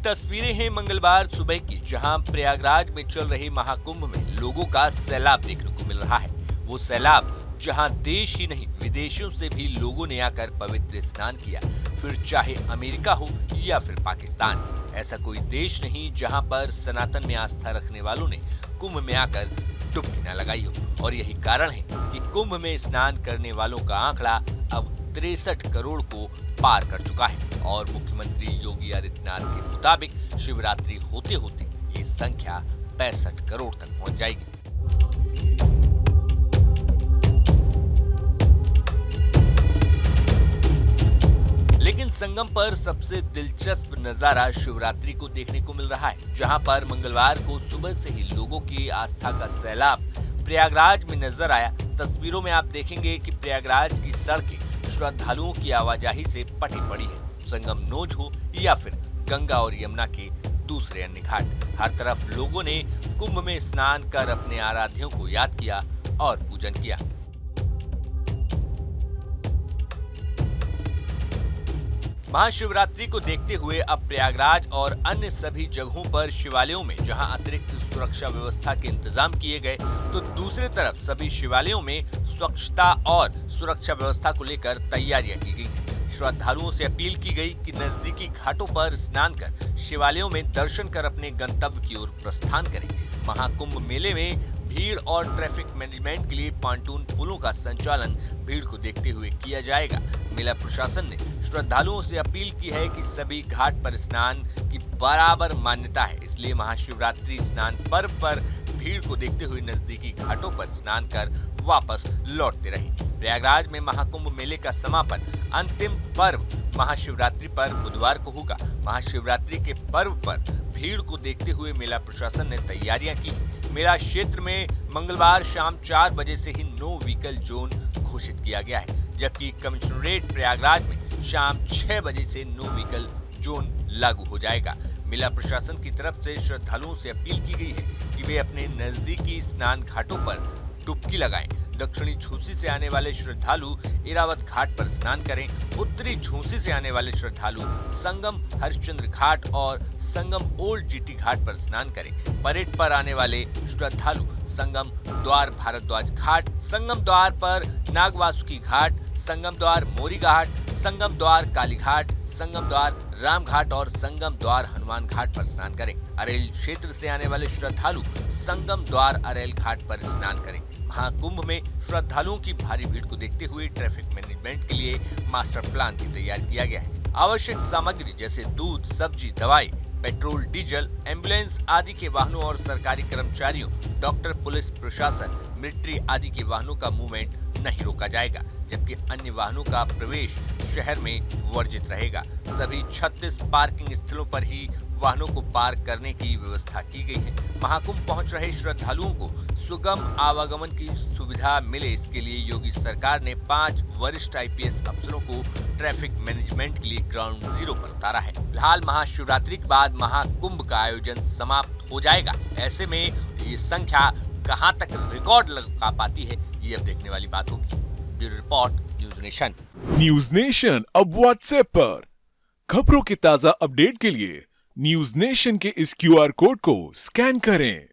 तस्वीरें हैं मंगलवार सुबह की, जहां प्रयागराज में चल रहे महाकुंभ में लोगों का सैलाब देखने को मिल रहा है। वो सैलाब जहां देश ही नहीं विदेशों से भी लोगों ने आकर पवित्र स्नान किया, फिर चाहे अमेरिका हो या फिर पाकिस्तान। ऐसा कोई देश नहीं जहां पर सनातन में आस्था रखने वालों ने कुंभ में आकर डुबकी न लगाई हो। और यही कारण है कि कुंभ में स्नान करने वालों का आंकड़ा अब 63 करोड़ को पार कर चुका है। और मुख्यमंत्री योगी आदित्यनाथ के मुताबिक शिवरात्रि होते होते ये संख्या 65 करोड़ तक पहुंच जाएगी। लेकिन संगम पर सबसे दिलचस्प नजारा शिवरात्रि को देखने को मिल रहा है, जहां पर मंगलवार को सुबह से ही लोगों की आस्था का सैलाब प्रयागराज में नजर आया। तस्वीरों में आप देखेंगे कि प्रयागराज की सड़कें श्रद्धालुओं की आवाजाही से पटी पड़ी है। संगम नोज हो या फिर गंगा और यमुना के दूसरे अन्य घाट, हर तरफ लोगों ने कुंभ में स्नान कर अपने आराध्यों को याद किया और पूजन किया। महाशिवरात्रि को देखते हुए अब प्रयागराज और अन्य सभी जगहों पर शिवालयों में जहां अतिरिक्त सुरक्षा व्यवस्था के इंतजाम किए गए, तो दूसरी तरफ सभी शिवालयों में स्वच्छता और सुरक्षा व्यवस्था को लेकर तैयारियां की गई हैं। श्रद्धालुओं से अपील की गई कि नजदीकी घाटों पर स्नान कर शिवालयों में दर्शन कर अपने गंतव्य की ओर प्रस्थान करें। महाकुंभ मेले में भीड़ और ट्रैफिक मैनेजमेंट के लिए पांटून पुलों का संचालन भीड़ को देखते हुए किया जाएगा। मेला प्रशासन ने श्रद्धालुओं से अपील की है कि सभी घाट पर स्नान की बराबर मान्यता है, इसलिए महाशिवरात्रि स्नान पर्व पर भीड़ को देखते हुए नजदीकी घाटों पर स्नान कर वापस लौटते रहें। प्रयागराज में महाकुंभ मेले का समापन अंतिम पर्व महाशिवरात्रि पर बुधवार को होगा। महाशिवरात्रि के पर्व पर भीड़ को देखते हुए मेला प्रशासन ने तैयारियां की। मेला क्षेत्र में मंगलवार शाम 4 बजे से ही नो व्हीकल जोन घोषित किया गया है, जबकि कमिश्नरेट प्रयागराज में शाम 6 बजे से नो व्हीकल जोन लागू हो जाएगा। मेला प्रशासन की तरफ से श्रद्धालुओं से अपील की गई है कि वे अपने नजदीकी स्नान घाटों पर डुबकी लगाएं। दक्षिणी झूसी से आने वाले श्रद्धालु इरावत घाट पर स्नान करें। उत्तरी झूसी से आने वाले श्रद्धालु संगम हरिश्चंद्र घाट और संगम ओल्ड जीटी घाट पर स्नान करें। परेड पर आने वाले श्रद्धालु संगम द्वार भारद्वाज घाट, संगम द्वार पर नागवासुकी घाट, संगम द्वार मोरी घाट, संगम द्वार काली घाट, संगम द्वार राम घाट और संगम द्वार हनुमान घाट पर स्नान करें। अरेल क्षेत्र से आने वाले श्रद्धालु संगम द्वार अरेल घाट पर स्नान करें। महाकुंभ में श्रद्धालुओं की भारी भीड़ को देखते हुए ट्रैफिक मैनेजमेंट के लिए मास्टर प्लान की तैयार किया गया है। आवश्यक सामग्री जैसे दूध, सब्जी, दवाई, पेट्रोल, डीजल, एम्बुलेंस आदि के वाहनों और सरकारी कर्मचारियों, डॉक्टर, पुलिस प्रशासन, मिलिट्री आदि के वाहनों का मूवमेंट नहीं रोका जाएगा, जबकि अन्य वाहनों का प्रवेश शहर में वर्जित रहेगा। सभी 36 पार्किंग स्थलों पर ही वाहनों को पार्क करने की व्यवस्था की गई है। महाकुंभ पहुंच रहे श्रद्धालुओं को सुगम आवागमन की सुविधा मिले, इसके लिए योगी सरकार ने 5 वरिष्ठ IPS अफसरों को ट्रैफिक मैनेजमेंट के लिए ग्राउंड जीरो पर उतारा है। फिलहाल महाशिवरात्रि के बाद महाकुंभ का आयोजन समाप्त हो जाएगा। ऐसे में ये संख्या कहां तक रिकॉर्ड लगा पाती है, ये अब देखने वाली बात होगी। Bureau report, news nation. News nation अब व्हाट्सएप पर खबरों के ताजा अपडेट के लिए न्यूज नेशन के इस QR कोड को स्कैन करें।